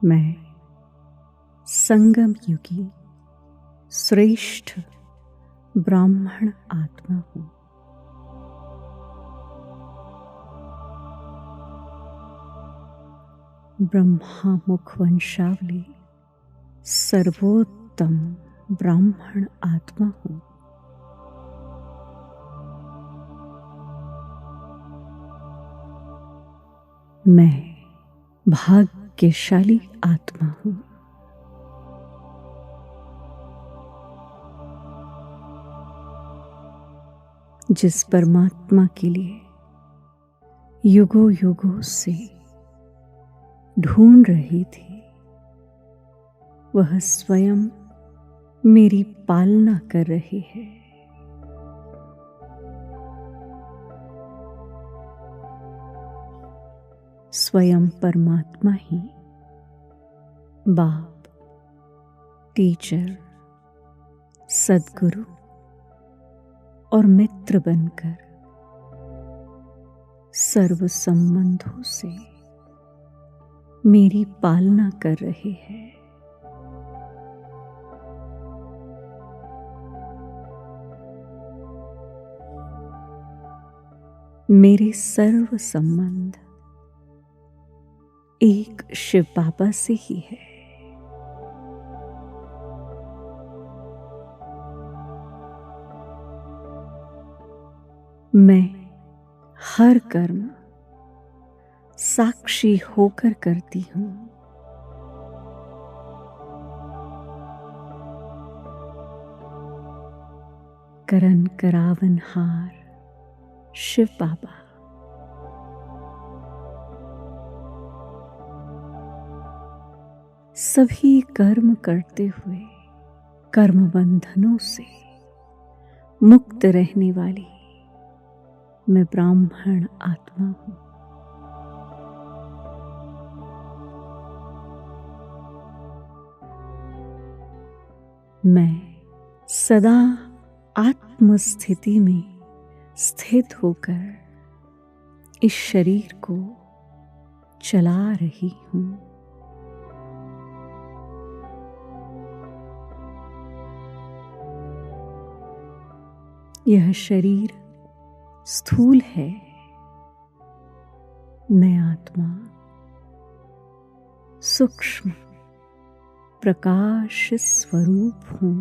मैं संगम युगी श्रेष्ठ ब्राह्मण आत्मा हूँ। ब्रह्मा मुख वंशावली सर्वोत्तम ब्राह्मण आत्मा हूँ। मैं भाग्यशाली आत्मा हूँ। जिस परमात्मा के लिए युगों युगों से ढूंढ रही थी, वह स्वयं मेरी पालना कर रही है। स्वयं परमात्मा ही बाप, टीचर, सद्गुरु और मित्र बनकर सर्व संबंधों से मेरी पालना कर रहे हैं। मेरे सर्व संबंध एक शिव बाबा से ही है। मैं हर कर्म साक्षी होकर करती हूँ। करन करावनहार शिव बाबा। सभी कर्म करते हुए कर्म बंधनों से मुक्त रहने वाली मैं ब्राह्मण आत्मा हूँ। मैं सदा आत्मस्थिति में स्थित होकर इस शरीर को चला रही हूँ। यह शरीर स्थूल है, मैं आत्मा सूक्ष्म प्रकाश स्वरूप हूँ।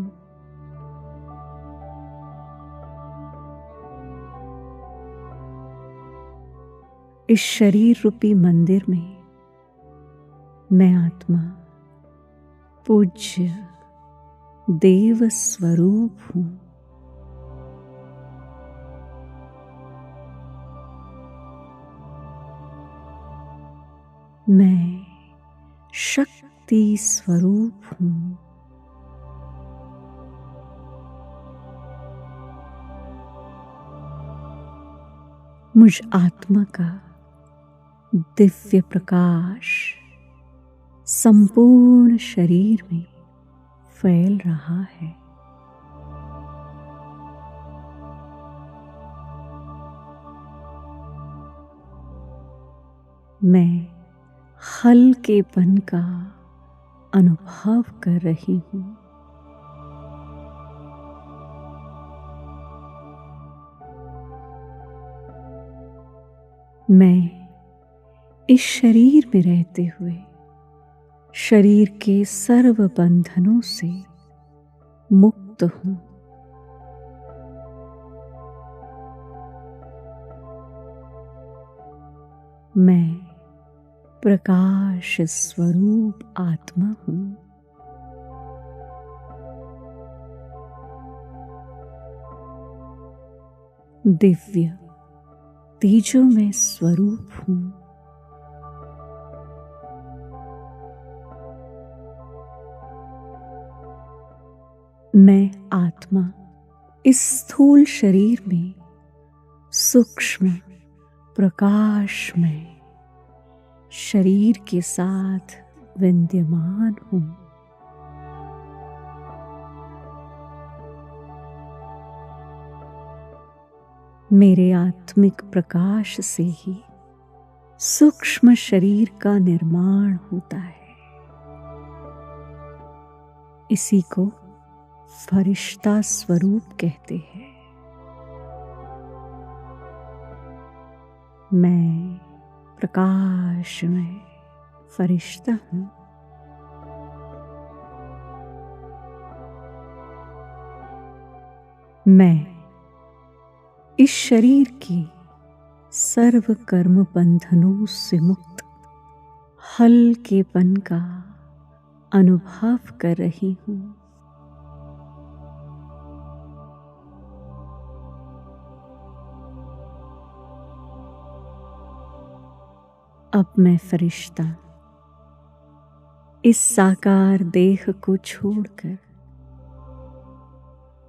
इस शरीर रूपी मंदिर में मैं आत्मा पूज्य देव स्वरूप हूँ। मैं शक्ति स्वरूप हूँ। मुझ आत्मा का दिव्य प्रकाश संपूर्ण शरीर में फैल रहा है। मैं हल्केपन का अनुभव कर रही हूँ। मैं इस शरीर में रहते हुए शरीर के सर्व बंधनों से मुक्त हूँ। मैं प्रकाश स्वरूप आत्मा हूँ। दिव्य तेजोमय स्वरूप हूँ। मैं आत्मा इस स्थूल शरीर में सूक्ष्म प्रकाशमय शरीर के साथ विद्यमान हूँ। मेरे आत्मिक प्रकाश से ही सूक्ष्म शरीर का निर्माण होता है। इसी को फरिश्ता स्वरूप कहते हैं। मैं प्रकाश में फरिश्ता हूँ। मैं इस शरीर की सर्व कर्म बंधनों से मुक्त हल्केपन का अनुभव कर रही हूँ। अब मैं फरिश्ता इस साकार देह को छोड़कर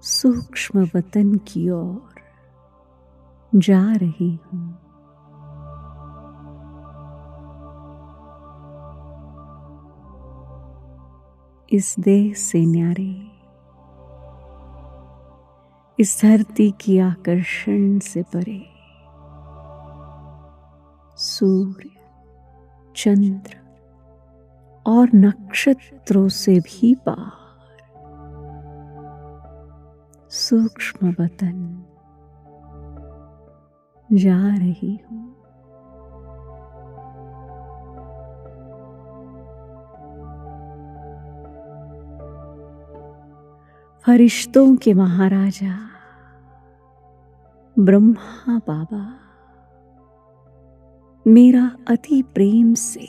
सूक्ष्म वतन की ओर जा रही हूँ। इस देह से न्यारे, इस धरती की आकर्षण से परे सूर्य, चंद्र और नक्षत्रों से भी पार सूक्ष्म वतन जा रही हूँ। फरिश्तों के महाराजा ब्रह्मा बाबा मेरा अति प्रेम से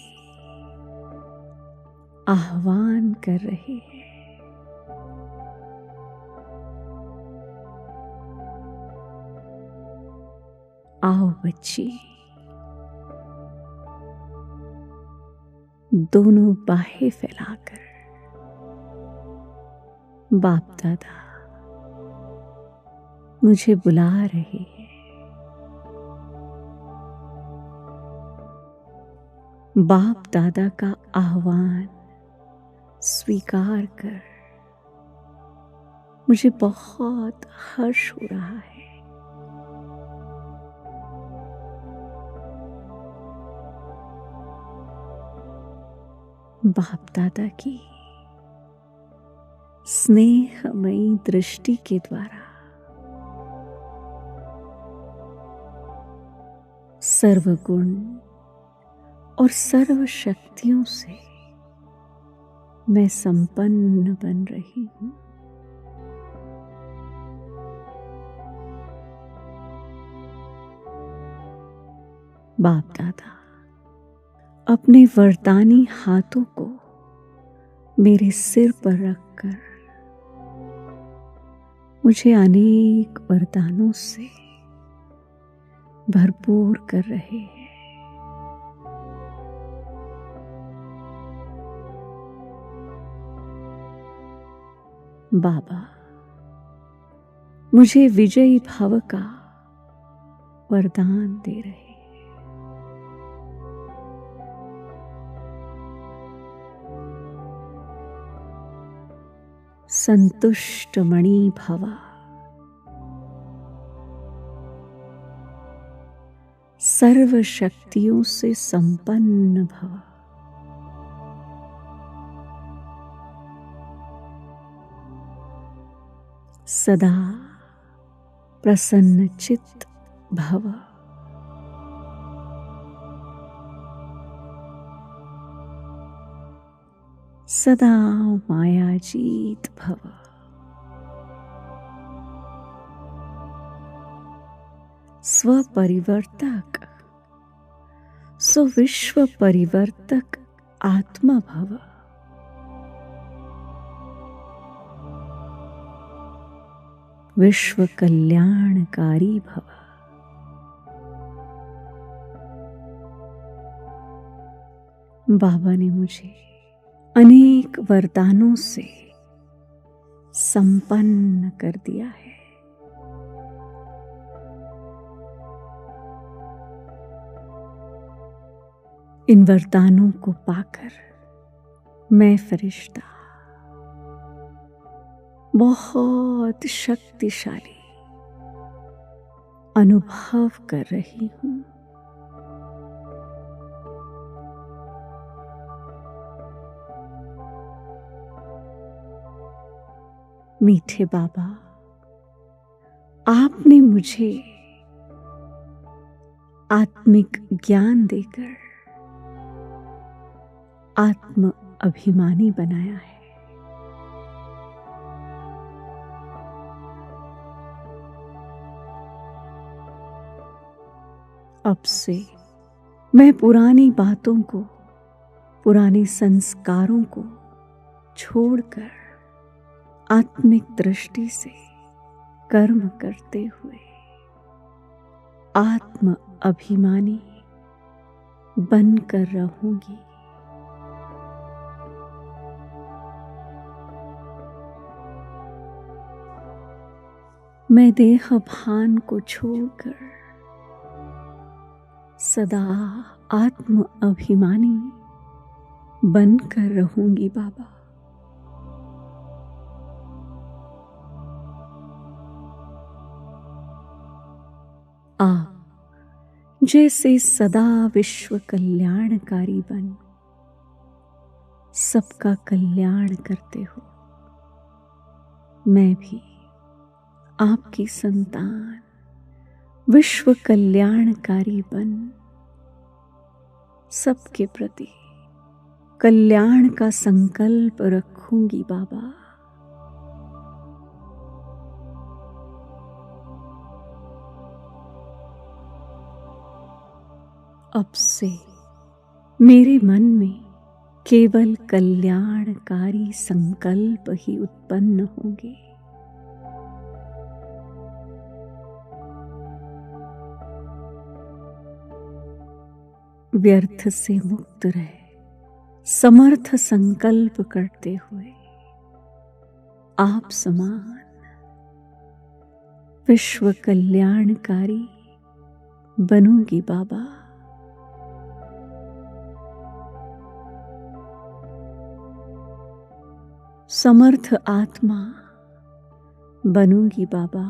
आह्वान कर रहे हैं। आओ बच्चे, दोनों बाहें फैलाकर बाप दादा मुझे बुला रहे हैं। बाप दादा का आह्वान स्वीकार कर मुझे बहुत हर्ष हो रहा है। बाप दादा की स्नेहमयी दृष्टि के द्वारा सर्वगुण और सर्व शक्तियों से मैं संपन्न बन रही हूँ। बाप दादा अपने वरदानी हाथों को मेरे सिर पर रखकर मुझे अनेक वरदानों से भरपूर कर रहे हैं। बाबा मुझे विजयी भव का वरदान दे रहे हैं। संतुष्ट मणि भव, सर्व शक्तियों से संपन्न भव। सदा प्रसन्नचित्त भव। सदा मायाजीत भव। स्वपरिवर्तक सुविश्व परिवर्तक आत्मा भव। विश्व कल्याणकारी भव। बाबा ने मुझे अनेक वरदानों से संपन्न कर दिया है। इन वरदानों को पाकर मैं फरिश्ता बहुत शक्तिशाली अनुभव कर रही हूँ। मीठे बाबा, आपने मुझे आत्मिक ज्ञान देकर आत्म अभिमानी बनाया है। अब से मैं पुरानी बातों को, पुराने संस्कारों को छोड़कर आत्मिक दृष्टि से कर्म करते हुए आत्म अभिमानी बनकर रहूंगी। मैं देह भान को छोड़कर सदा आत्म अभिमानी बनकर रहूंगी बाबा। आप जैसे सदा विश्व कल्याणकारी बन सबका कल्याण करते हो, मैं भी आपकी संतान विश्व कल्याणकारी बन सबके प्रति कल्याण का संकल्प रखूंगी बाबा। अब से मेरे मन में केवल कल्याणकारी संकल्प ही उत्पन्न होंगे। व्यर्थ से मुक्त रहे समर्थ संकल्प करते हुए आप समान विश्व कल्याणकारी बनूंगी बाबा। समर्थ आत्मा बनूंगी बाबा।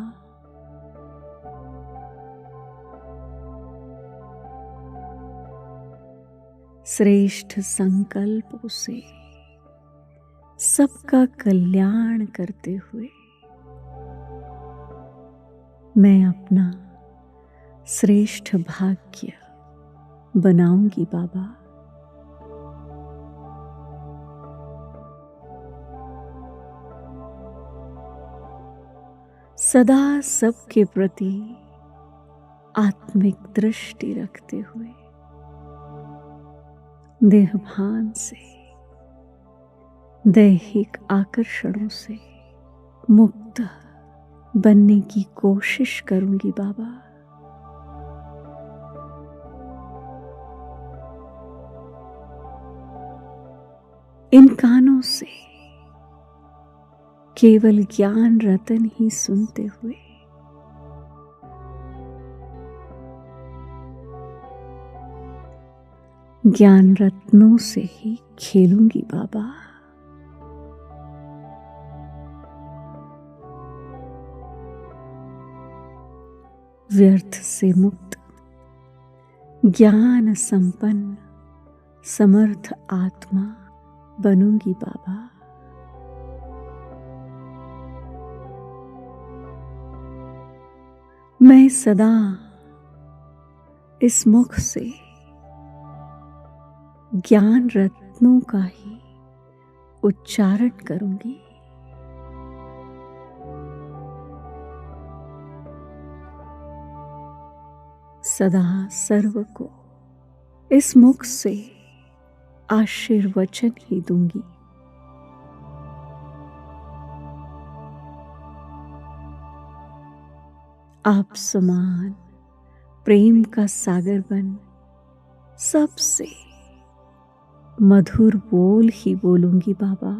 श्रेष्ठ संकल्पों से सबका कल्याण करते हुए मैं अपना श्रेष्ठ भाग्य बनाऊंगी बाबा। सदा सबके प्रति आत्मिक दृष्टि रखते हुए देहभान से, दैहिक आकर्षणों से मुक्त बनने की कोशिश करूंगी बाबा। इन कानों से केवल ज्ञान रतन ही सुनते हुए ज्ञान रत्नों से ही खेलूंगी बाबा। व्यर्थ से मुक्त ज्ञान संपन्न समर्थ आत्मा बनूंगी बाबा। मैं सदा इस मुख से ज्ञान रत्नों का ही उच्चारण करूंगी। सदा सर्व को इस मुख से आशीर्वचन ही दूंगी। आप समान प्रेम का सागर बन सबसे मधुर बोल ही बोलूंगी बाबा।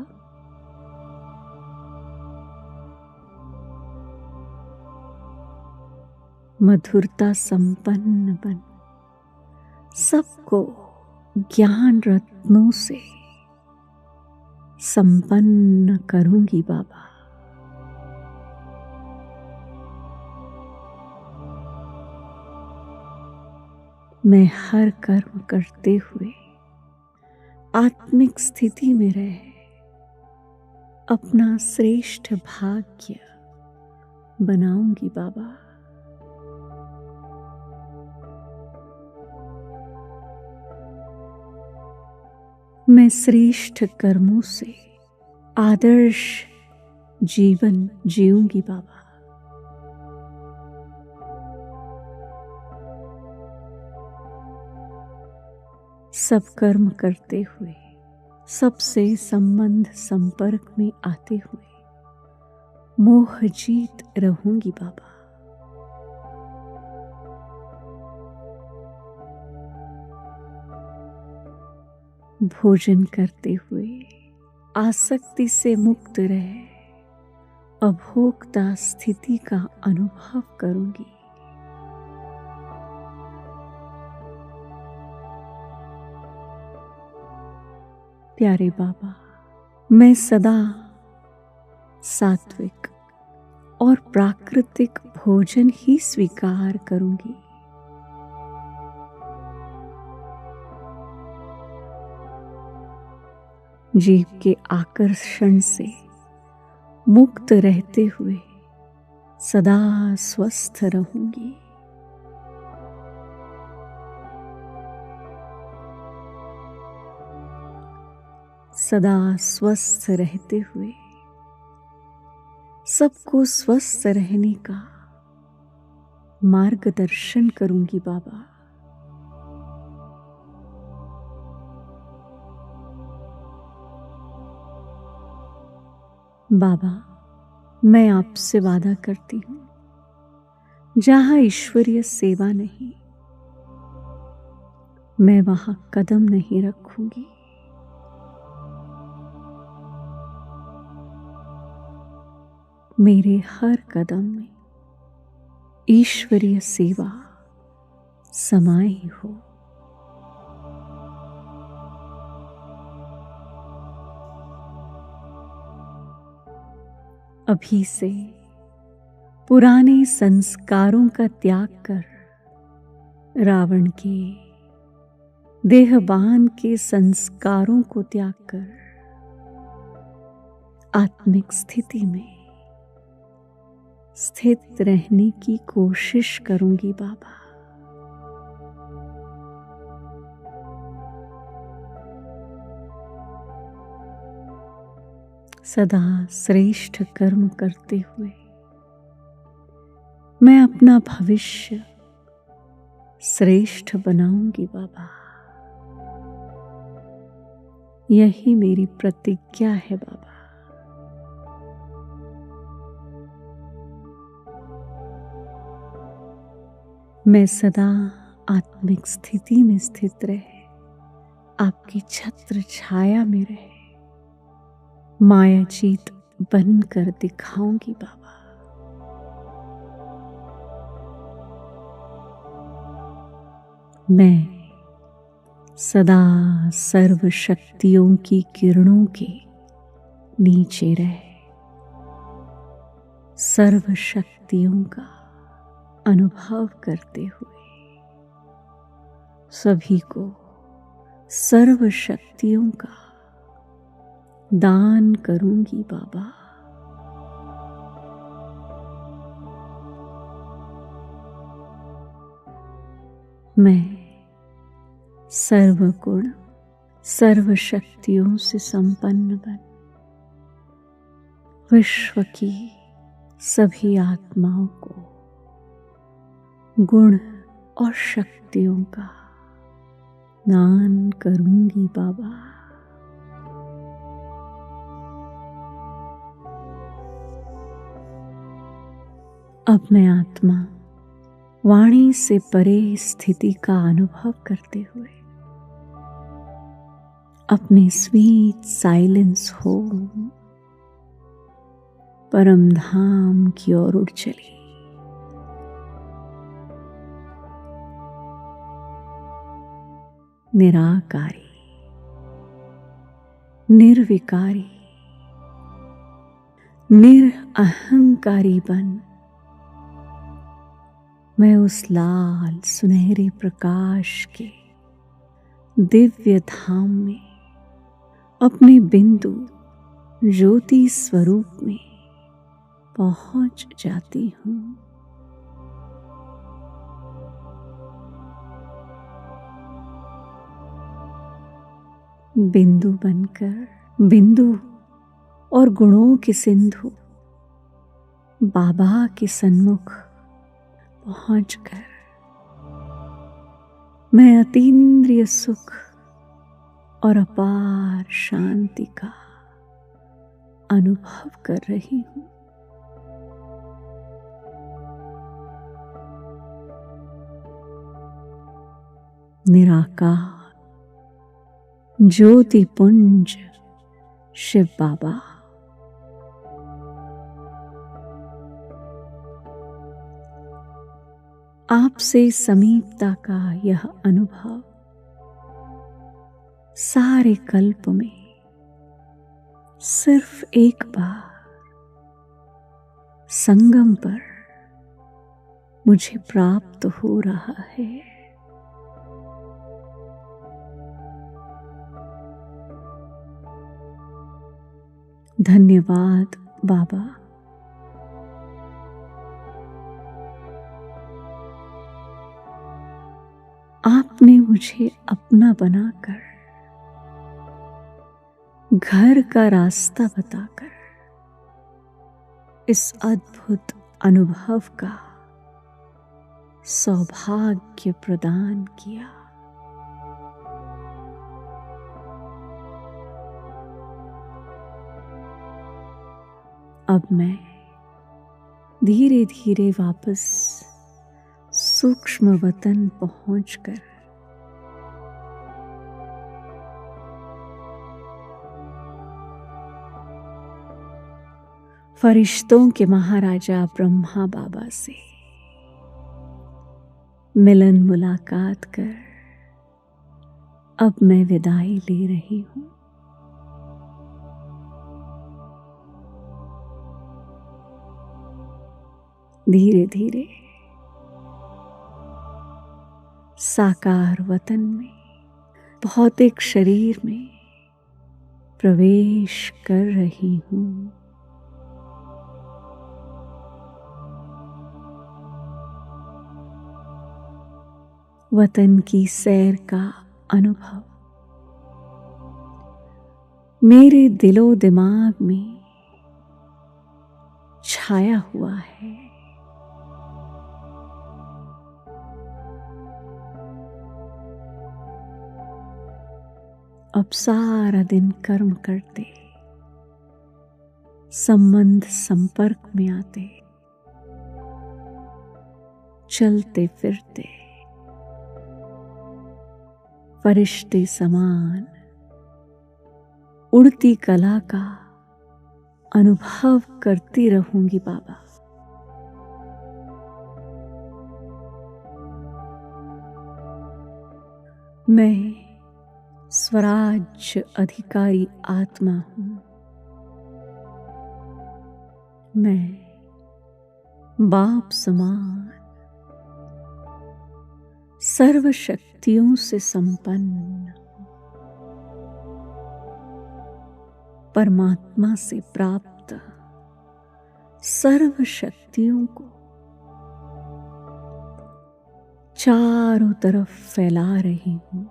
मधुरता संपन्न बन सबको ज्ञान रत्नों से संपन्न करूंगी बाबा। मैं हर कर्म करते हुए आत्मिक स्थिति में रहे अपना श्रेष्ठ भाग्य बनाऊंगी बाबा। मैं श्रेष्ठ कर्मों से आदर्श जीवन जीऊंगी बाबा। सब कर्म करते हुए, सबसे संबंध संपर्क में आते हुए मोह जीत रहूंगी बाबा। भोजन करते हुए आसक्ति से मुक्त रह अभोक्ता स्थिति का अनुभव करूंगी। प्यारे बाबा, मैं सदा सात्विक और प्राकृतिक भोजन ही स्वीकार करूंगी। जीव के आकर्षण से मुक्त रहते हुए सदा स्वस्थ रहूंगी। सदा स्वस्थ रहते हुए सबको स्वस्थ रहने का मार्गदर्शन करूंगी बाबा। बाबा, मैं आपसे वादा करती हूं, जहां ईश्वरीय सेवा नहीं, मैं वहां कदम नहीं रखूंगी। मेरे हर कदम में ईश्वरीय सेवा समाई हो। अभी से पुराने संस्कारों का त्याग कर रावण के, देहबान के संस्कारों को त्याग कर आत्मिक स्थिति में स्थित रहने की कोशिश करूंगी बाबा। सदा श्रेष्ठ कर्म करते हुए मैं अपना भविष्य श्रेष्ठ बनाऊंगी बाबा। यही मेरी प्रतिज्ञा है बाबा। मैं सदा आत्मिक स्थिति में स्थित रहे, आपकी छत्र छाया में रहे मायाजीत बनकर दिखाऊंगी बाबा। मैं सदा सर्व शक्तियों की किरणों के नीचे रहे सर्व शक्तियों का अनुभव करते हुए सभी को सर्व शक्तियों का दान करूंगी बाबा। मैं सर्वगुण सर्व शक्तियों से संपन्न बन विश्व की सभी आत्माओं को गुण और शक्तियों का दान करूंगी बाबा। अब मैं आत्मा वाणी से परे स्थिति का अनुभव करते हुए अपने स्वीट साइलेंस होम परम धाम की ओर उड़ चली। निराकारी, निर्विकारी, निरअहंकारी बन मैं उस लाल सुनहरे प्रकाश के दिव्य धाम में अपने बिंदु ज्योति स्वरूप में पहुंच जाती हूँ। बिंदु बनकर बिंदु और गुणों के सिंधु बाबा के सन्मुख पहुंचकर मैं अतीन्द्रिय सुख और अपार शांति का अनुभव कर रही हूँ। निराकार ज्योति पुंज शिव बाबा, आपसे समीपता का यह अनुभव सारे कल्प में सिर्फ एक बार संगम पर मुझे प्राप्त हो रहा है। धन्यवाद बाबा। आपने मुझे अपना बनाकर, घर का रास्ता बताकर इस अद्भुत अनुभव का सौभाग्य प्रदान किया। अब मैं धीरे धीरे वापस सूक्ष्म वतन पहुंचकर फरिश्तों के महाराजा ब्रह्मा बाबा से मिलन मुलाकात कर अब मैं विदाई ले रही हूं। धीरे धीरे साकार वतन में भौतिक शरीर में प्रवेश कर रही हूं। वतन की सैर का अनुभव मेरे दिलो दिमाग में छाया हुआ है। अब सारा दिन कर्म करते, संबंध संपर्क में आते, चलते फिरते फरिश्ते समान उड़ती कला का अनुभव करती रहूंगी बाबा। मैं स्वराज्य अधिकारी आत्मा हूं। मैं बाप समान सर्व शक्तियों से संपन्न परमात्मा से प्राप्त सर्व शक्तियों को चारों तरफ फैला रही हूं।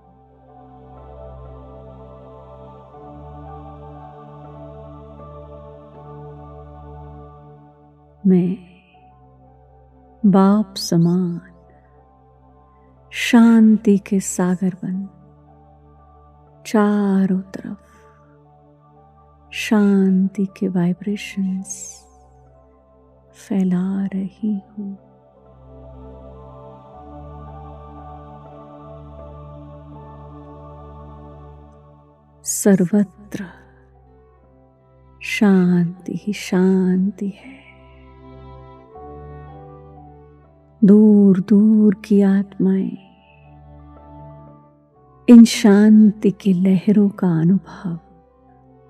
मैं बाप समान शांति के सागर बन चारों तरफ शांति के वाइब्रेशंस फैला रही हूं। सर्वत्र शांति ही शांति है। दूर दूर की आत्माएं इन शांति की लहरों का अनुभव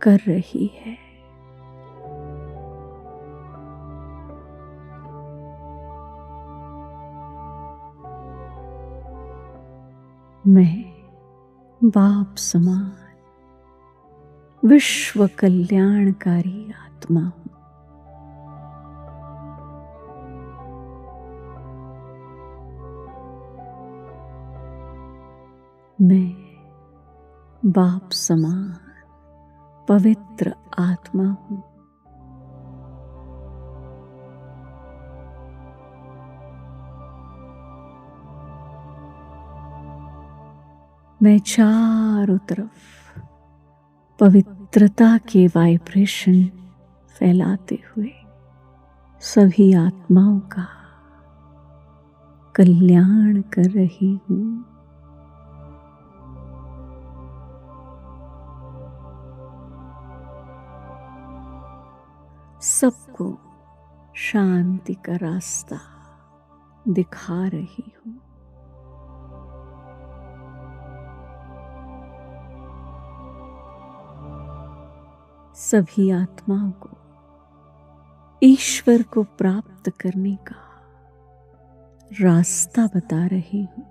कर रही है। मैं बाप समान विश्व कल्याणकारी आत्मा हूं। मैं बाप समान पवित्र आत्मा हूं। मैं चारों तरफ पवित्रता के वाइब्रेशन फैलाते हुए सभी आत्माओं का कल्याण कर रही हूं। सबको शांति का रास्ता दिखा रही हूं। सभी आत्माओं को ईश्वर को प्राप्त करने का रास्ता बता रही हूं।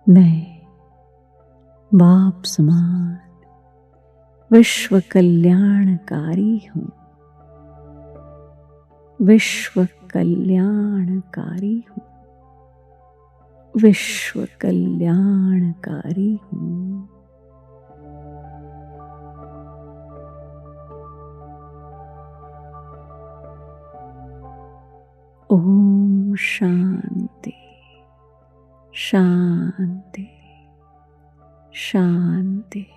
मैं बाप समान विश्व कल्याणकारी हूं। विश्व कल्याणकारी हूं। विश्व कल्याणकारी हूं। ओम शांति शांति शांति।